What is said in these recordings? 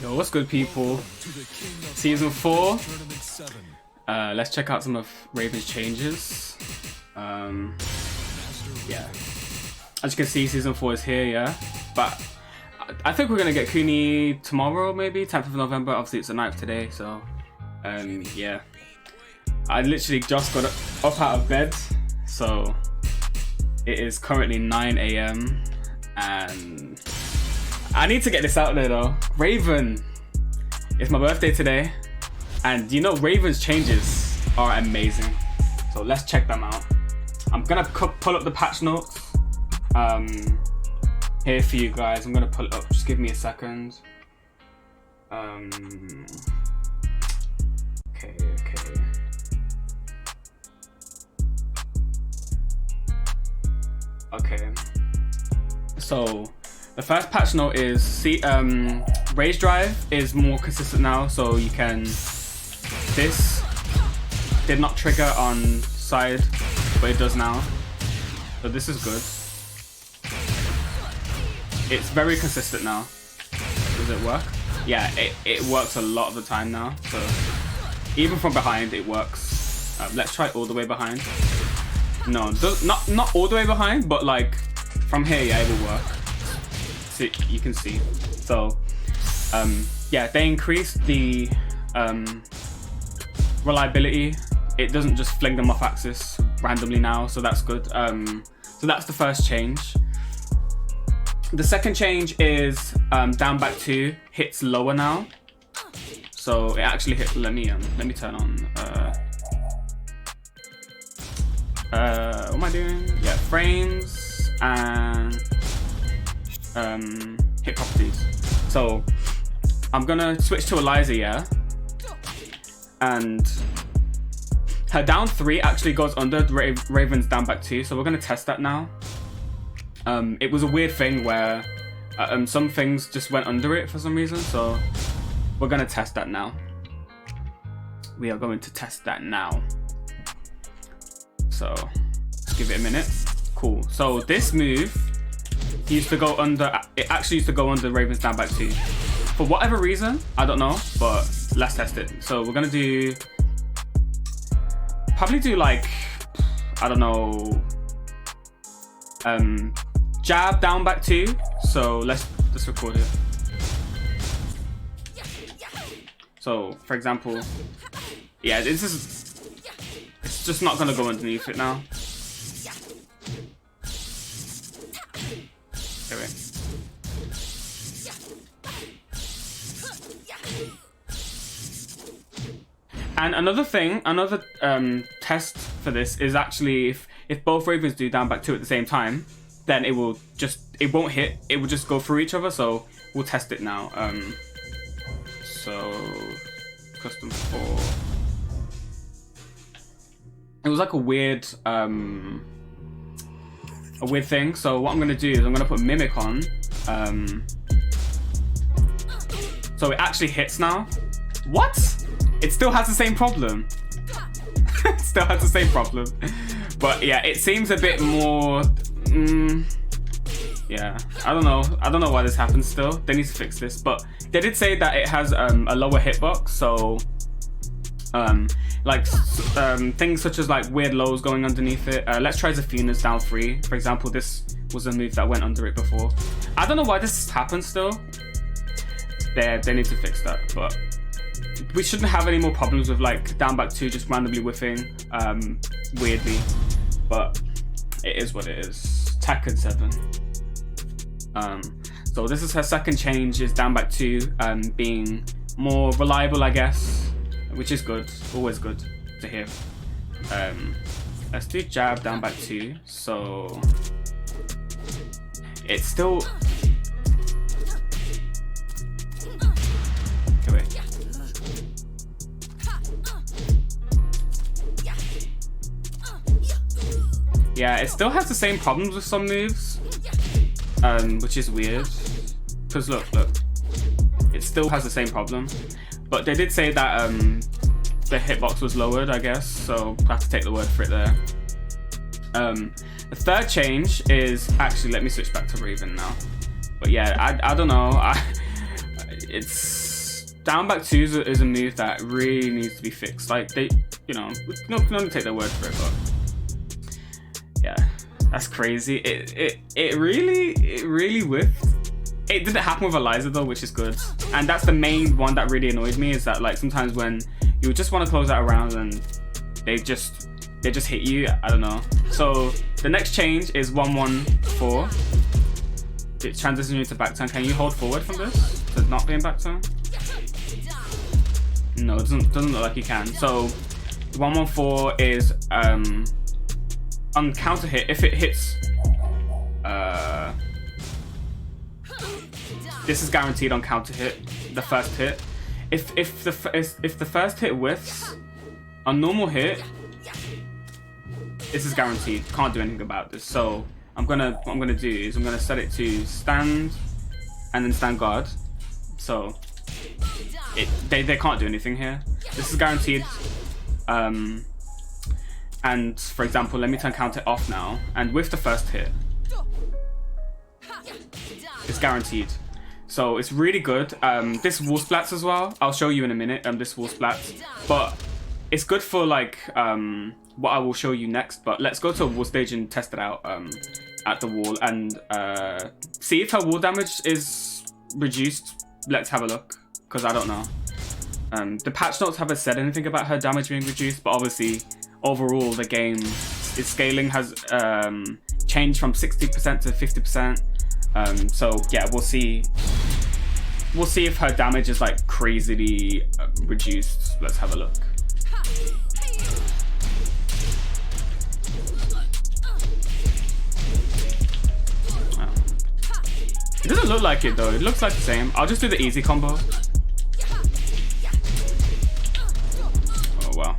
Yo, what's good, people? Season 4. Let's check out some of Raven's changes. Yeah. As you can see, Season 4 is here, yeah? But I think we're gonna get Kuni tomorrow, maybe? 10th of November. Obviously, it's the 9th today, so... yeah. I literally just got up out of bed, so... It is currently 9 AM, and... I need to get this out there though. Raven, it's my birthday today, and you know Raven's changes are amazing. So let's check them out. I'm gonna pull up the patch notes here for you guys. I'm gonna pull it up. Just give me a second. Okay. So. The first patch note is Rage Drive is more consistent now, so you can. This did not trigger on side, but it does now. So this is good. It's very consistent now. Does it work? Yeah, it works a lot of the time now. So even from behind, it works. Let's try all the way behind. No, not all the way behind, but like from here, yeah, it will work. You can see. So yeah, they increased the reliability. It doesn't just fling them off axis randomly now, so that's good. So that's the first change. The second change is down back 2 hits lower now, so it actually hit. Let me turn on what am I doing? Yeah, frames and hit properties. So I'm gonna switch to Eliza, yeah, and her down 3 actually goes under Raven's down back 2, so we're gonna test that now. It was a weird thing where some things just went under it for some reason, so we're gonna test that now. We are going to test that now, so let's give it a minute. Cool. So this move used to go under, it actually used to go under Raven's down back 2 for whatever reason, I don't know, but let's test it. So we're gonna probably do like, I don't know, jab down back 2. So let's record it. So for example, yeah, it's just not gonna go underneath it now. And another test for this is actually if both Ravens do down back 2 at the same time, then it won't hit. It will just go through each other. So we'll test it now. So custom 4. It was like a weird thing. So what I'm gonna do is I'm gonna put Mimic on. So it actually hits now. What? It still has the same problem. It still has the same problem. But yeah, it seems a bit more... yeah, I don't know why this happens still. They need to fix this. But they did say that it has a lower hitbox. So things such as like weird lows going underneath it. Let's try Zafina's down 3. For example, this was a move that went under it before. I don't know why this happens still. They need to fix that. But... we shouldn't have any more problems with like down back 2 just randomly whiffing weirdly, but it is what it is. Tekken 7. So this is her second change, is down back 2 being more reliable, I guess, which is good, always good to hear. Let's do jab down back 2. So it's still... okay, wait. Yeah, it still has the same problems with some moves, which is weird. Because look, it still has the same problem. But they did say that the hitbox was lowered, I guess, so I have to take the word for it there. The third change is actually, let me switch back to Raven now. But yeah, I don't know. It's down back 2 is a move that really needs to be fixed. Like they, you know, we can only take their word for it, but yeah, that's crazy. It really whiffed. It didn't happen with Eliza though, which is good. And that's the main one that really annoyed me, is that like sometimes when you just want to close out a round and they just hit you. I don't know. So the next change is 114. It transitions you to back turn. Can you hold forward from this to not being back turn? No, it doesn't look like you can. So 114 is on counter hit. If it hits, this is guaranteed on counter hit. The first hit. If the first hit whiffs, on normal hit, this is guaranteed. Can't do anything about this. So what I'm gonna do is I'm gonna set it to stand and then stand guard. So they can't do anything here. This is guaranteed. And for example, let me turn counter off now, and with the first hit, it's guaranteed. So it's really good. This wall splats as well. I'll show you in a minute. This wall splats, but it's good for like what I will show you next. But let's go to a wall stage and test it out at the wall and see if her wall damage is reduced. Let's have a look, because I don't know. The patch notes haven't said anything about her damage being reduced, but obviously overall the game, its scaling has changed from 60% to 50%. So yeah, we'll see if her damage is like crazily reduced. Let's have a look. It doesn't look like it though. It looks like the same. I'll just do the easy combo. Oh wow.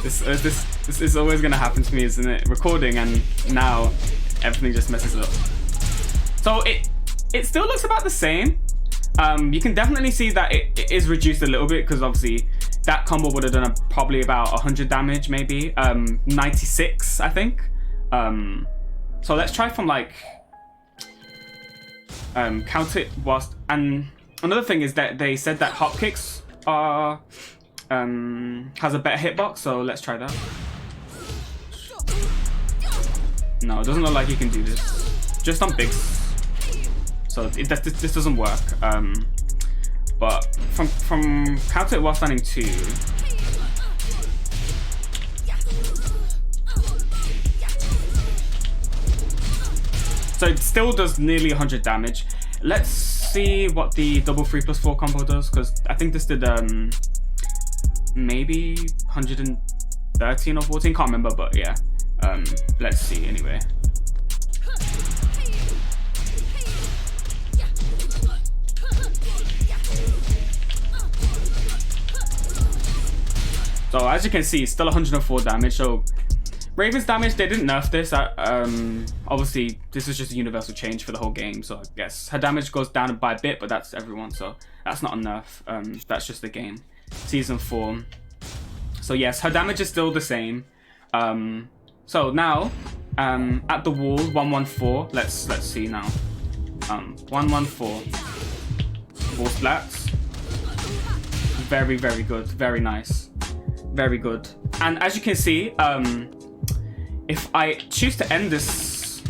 This is always gonna happen to me, isn't it? Recording, and now everything just messes up. So it still looks about the same. You can definitely see that it is reduced a little bit, because obviously that combo would have done probably about 100 damage, maybe 96, I think. So let's try from like counter it whilst. And another thing is that they said that hop kicks are has a better hitbox, so let's try that. No, it doesn't look like you can do this. Just on bigs. So this doesn't work. But from counter it while standing 2. So it still does nearly 100 damage. Let's see what the double 3+4 combo does, because I think this did maybe 113 or 14, can't remember, but yeah. Let's see anyway. So as you can see, still 104 damage. So Raven's damage, they didn't nerf this. Obviously, this is just a universal change for the whole game. So I guess her damage goes down by a bit, but that's everyone. So that's not a nerf. That's just the game. Season 4. So yes, her damage is still the same. So now, at the wall, 114. Let's see now. 114. Wall splats. Very, very good. Very nice. Very good. And as you can see, if I choose to end this,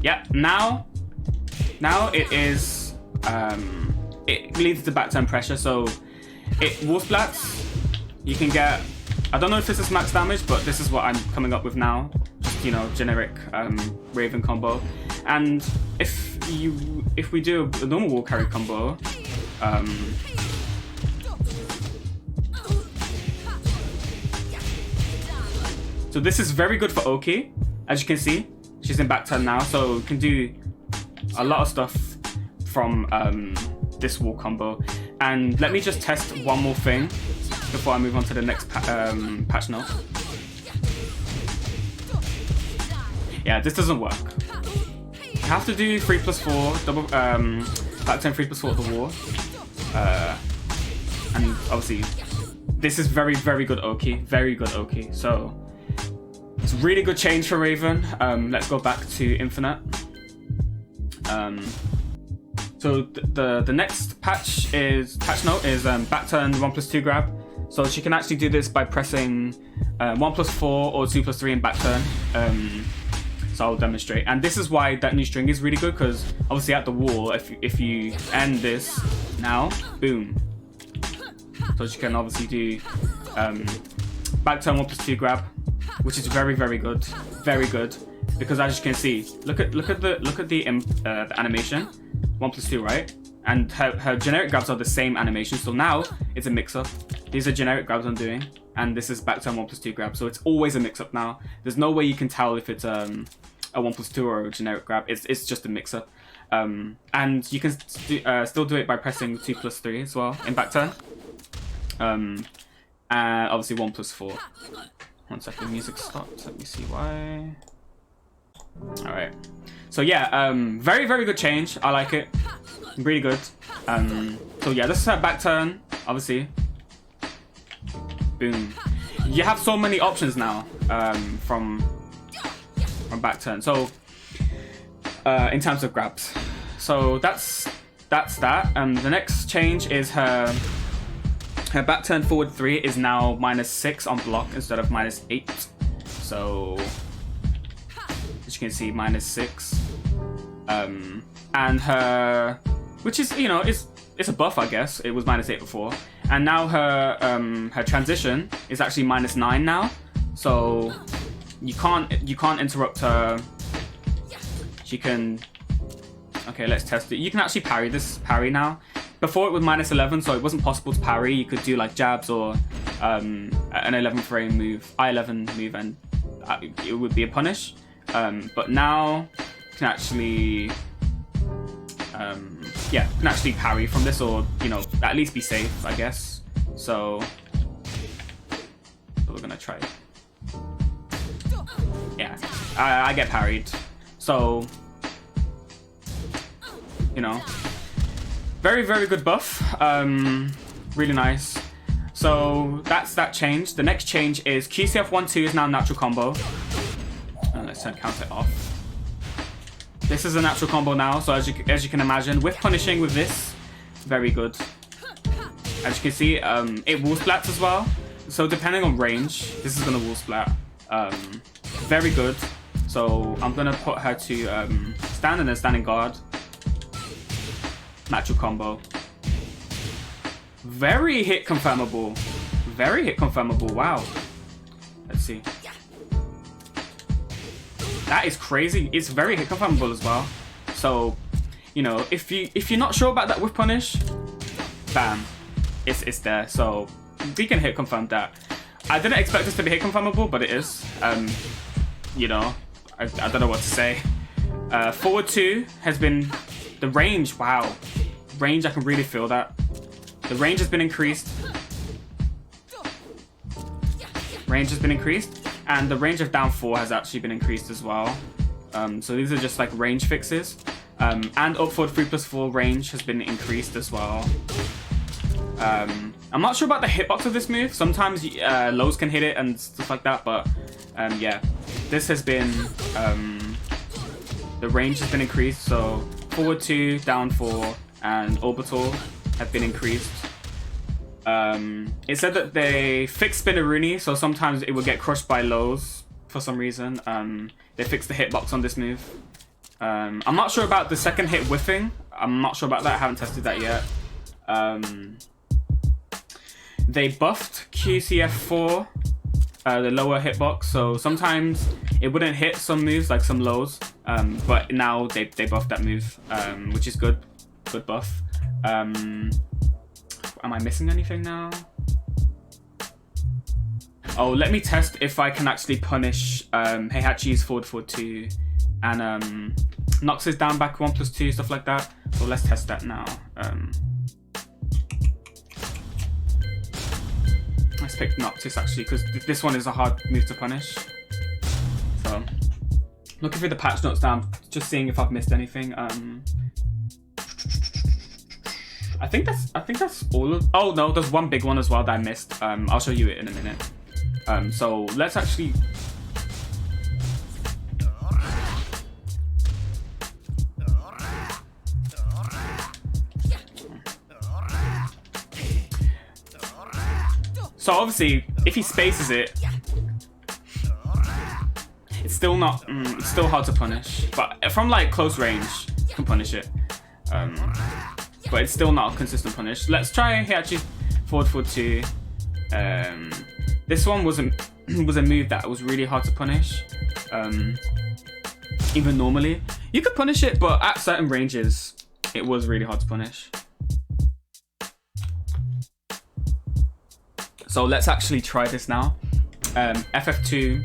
yeah, now it is it leads to back turn pressure. So it wall splats. You can get, I don't know if this is max damage, but this is what I'm coming up with now. Just, you know, generic Raven combo. And if we do a normal wall carry combo, so this is very good for Oki. As you can see, she's in back turn now, so we can do a lot of stuff from this wall combo. And let me just test one more thing before I move on to the next patch note. Yeah, this doesn't work. You have to do 3+4 double back turn 3+4 at the wall. And obviously, this is very, very good Oki. Very good Oki. So it's a really good change for Raven. Let's go back to Infinite. So the next patch note is back turn 1+2 grab. So she can actually do this by pressing 1+4 or 2+3 in back turn. So I'll demonstrate. And this is why that new string is really good, because obviously at the wall, if you end this now, boom. So she can obviously do back turn 1+2 grab, which is very, very good, because as you can see, look at the animation, 1+2, right? And her generic grabs are the same animation. So now it's a mix-up. These are generic grabs I'm doing, and this is back turn 1+2 grab. So it's always a mix-up now. There's no way you can tell if it's a 1+2 or a generic grab. It's just a mix-up. And you can still do it by pressing 2+3 as well in back turn. And obviously 1+4. 1 second, music stopped. Let me see why. All right. So yeah, very, very good change. I like it. Really good. So yeah, this is her back turn, obviously. Boom. You have so many options now from back turn. So in terms of grabs. So that's that. The next change is her back turn forward 3 is now -6 on block instead of -8. So as you can see, -6. And her, which is, you know, it's a buff, I guess. It was -8 before, and now her transition is actually -9 now. So you can't interrupt her. She can. Okay, let's test it. You can actually parry now. Before it was -11, so it wasn't possible to parry. You could do like jabs or an 11 frame move, I11 move, and it would be a punish. But now you can actually. Yeah, can actually parry from this, or, you know, at least be safe, I guess. So we're gonna try it. Yeah, I get parried. So, you know, very, very good buff. Really nice. So that's that change. The next change is QCF 1-2 is now natural combo. And let's turn counter off. This is a natural combo now, so as you can imagine, with punishing with this, very good. As you can see, it wall splats as well. So depending on range, this is gonna wall splat. Very good. So I'm gonna put her to stand and then standing guard. Natural combo. Very hit confirmable. Very hit confirmable. Wow. Let's see. That is crazy. It's very hit confirmable as well. So, you know, if you're not sure about that with punish, bam, it's there. So we can hit confirm that. I didn't expect this to be hit confirmable, but it is. You know, I don't know what to say. Forward 2 has been the range. Wow, range, I can really feel that. The range has been increased. Range has been increased. And the range of down 4 has actually been increased as well. So these are just like range fixes. And up forward 3+4 range has been increased as well. I'm not sure about the hitbox of this move. Sometimes lows can hit it and stuff like that. But yeah, this has been, the range has been increased. So forward 2, down 4, and orbital have been increased. It said that they fixed Spinneroonie, so sometimes it would get crushed by lows for some reason. They fixed the hitbox on this move. I'm not sure about the second hit whiffing. I'm not sure about that. I haven't tested that yet. They buffed QCF4, the lower hitbox, so sometimes it wouldn't hit some moves, like some lows. But now they buffed that move, which is good. Good buff. Am I missing anything now? Oh, let me test if I can actually punish Heihachi's forward 2 and Nox's down back 1+2, stuff like that. So let's test that now. Let's pick Noctis actually, because this one is a hard move to punish. So looking through the patch notes now, just seeing if I've missed anything. I think that's all of. Oh no, there's one big one as well that I missed. I'll show you it in a minute. So let's actually. So obviously, if he spaces it, it's still not. It's still hard to punish. But from like close range, you can punish it. But it's still not a consistent punish. Let's try Heihachi's forward 2. This one was a move that was really hard to punish. Even normally, you could punish it, but at certain ranges, it was really hard to punish. So let's actually try this now. FF2.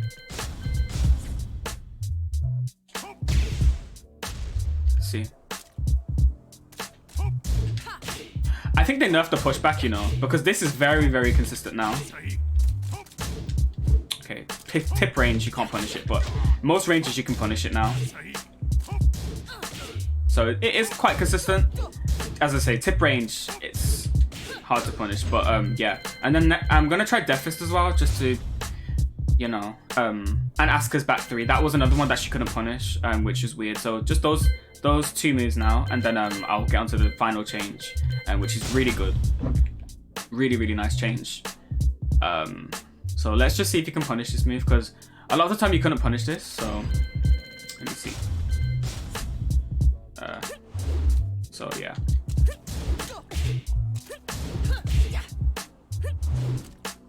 Let's see. I think they nerfed the pushback, you know, because this is very, very consistent now. Okay, tip range, you can't punish it, but most ranges you can punish it now. So it is quite consistent. As I say, tip range, it's hard to punish, but yeah. And then I'm gonna try Death Fist as well, just to, you know, and Asuka's back 3. That was another one that she couldn't punish, which is weird. So just those 2 moves now, and then I'll get onto the final change, which is really good. Really, really nice change. So let's just see if you can punish this move, because a lot of the time you couldn't punish this. So let me see. So yeah.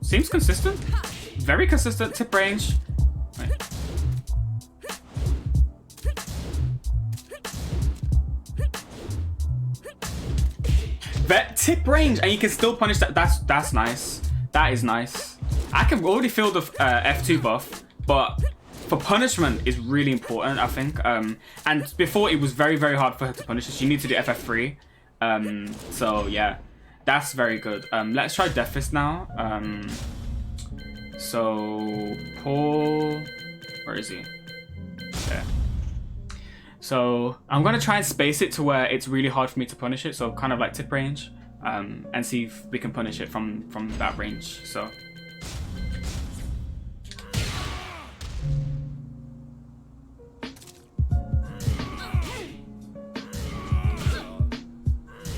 Seems consistent. Very consistent. Tip range. Wait. Tip range, and you can still punish that. That's nice. That is nice. I can already feel the F2 buff, but for punishment is really important, I think. And before it was very, very hard for her to punish this. You need to do FF3. So yeah, that's very good. Let's try Death Fist now. So Paul, where is he? Okay. So I'm gonna try and space it to where it's really hard for me to punish it. So kind of like tip range, and see if we can punish it from that range. So.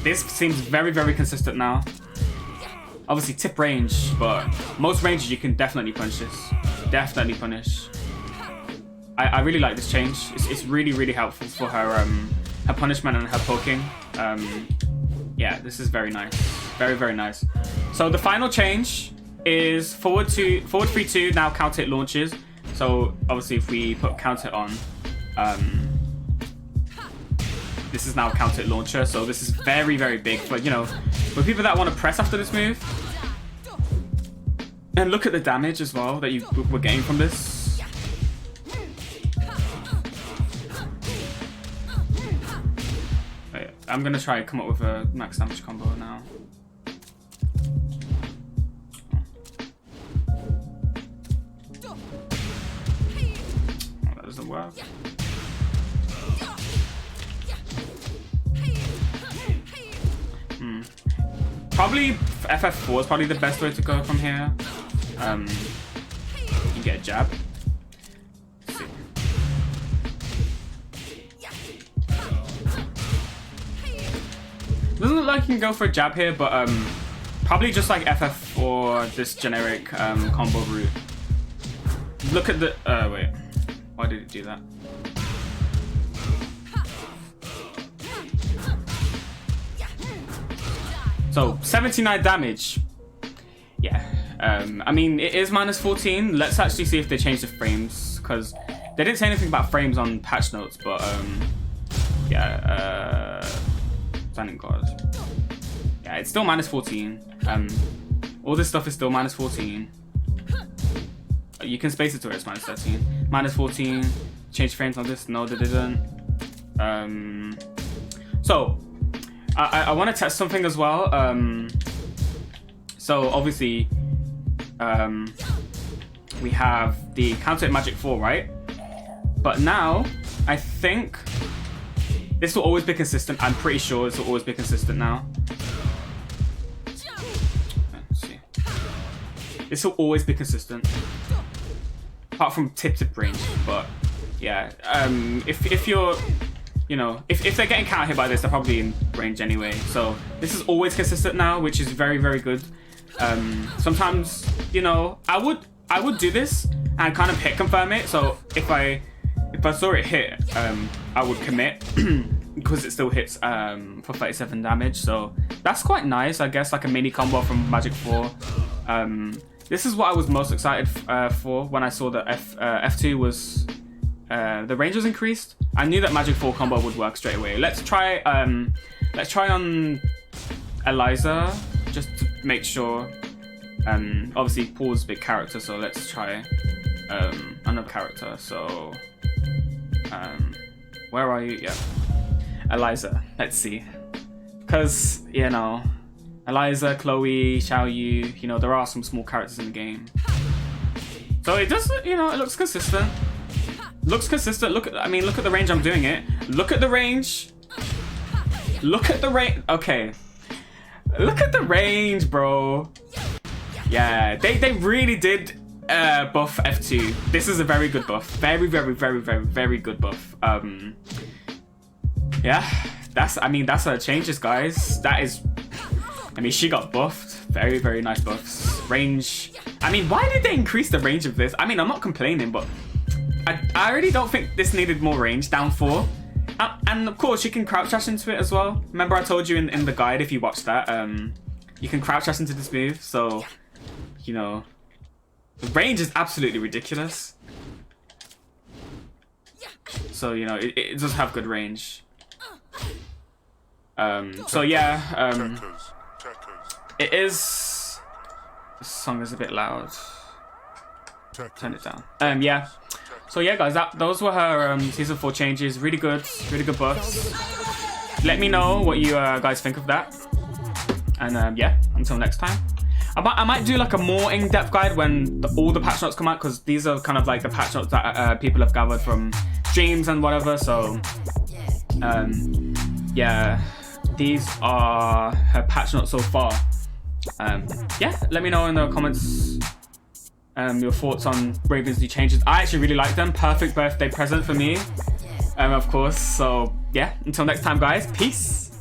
This seems very, very consistent now. Obviously tip range, but most ranges you can definitely punish this. Definitely punish. I really like this change. It's really, really helpful for her her punishment and her poking. Yeah, this is very nice. Very, very nice. So the final change is forward 3-2, now counter hit launches. So obviously if we put counter on, this is now a counter hit launcher, so this is very, very big for, you know, for people that want to press after this move. And look at the damage as well that we're getting from this. Wait, I'm gonna try and come up with a max damage combo now. Oh, that doesn't work. Probably FF4 is probably the best way to go from here. You get a jab. Let's see. Doesn't look like you can go for a jab here, but probably just like FF or this generic combo route. Look at the wait. Why did it do that? So 79 damage. Yeah. I mean, it is minus 14. Let's actually see if they change the frames, because they didn't say anything about frames on patch notes. But yeah. Standing guard. Yeah, it's still minus 14. All this stuff is still minus 14. You can space it to where it's minus 13. Minus 14. Change frames on this? No, they didn't. So. I want to test something as well. So obviously, we have the counter hit magic 4, right? But now, I think this will always be consistent. I'm pretty sure this will always be consistent now. Let's see. This will always be consistent, apart from tip range. But yeah, if you're, you know, if they're getting counter hit by this, they're probably in range anyway. So this is always consistent now, which is very, very good. Sometimes, you know, I would do this and kind of hit confirm it. So if I saw it hit, I would commit because it still hits for 37 damage. So that's quite nice, I guess, like a mini combo from Magic 4. This is what I was most excited for when I saw that F2 was the range was increased. I knew that Magic 4 combo would work straight away. Let's try on Eliza just to make sure. Obviously Paul's a big character, so let's try another character. So where are you? Yeah, Eliza. Let's see, because you know, Eliza, Chloe, Xiao Yu, you know, there are some small characters in the game. So it does, you know, it looks consistent. Looks consistent. Look at the range I'm doing it. Look at the range. Look at the range. Okay. Look at the range, bro. Yeah, they really did buff F2. This is a very good buff. Very, very, very, very, very good buff. Yeah, that's her changes, guys. That is, she got buffed. Very, very nice buffs. Range. Why did they increase the range of this? I'm not complaining, but I really don't think this needed more range. Down 4. And of course, you can crouch dash into it as well. Remember I told you in the guide, if you watched that, you can crouch dash into this move. So, you know, the range is absolutely ridiculous. So, you know, it does have good range. So yeah, it is. This song is a bit loud. Turn it down. Yeah. So yeah, guys, those were her season 4 changes. Really good buffs. Let me know what you guys think of that. And yeah, until next time. I might do like a more in-depth guide when all the patch notes come out, because these are kind of like the patch notes that people have gathered from streams and whatever. So yeah, these are her patch notes so far. Yeah, let me know in the comments your thoughts on Raven's new changes. I actually really like them. Perfect birthday present for me, of course. So yeah, until next time, guys. Peace.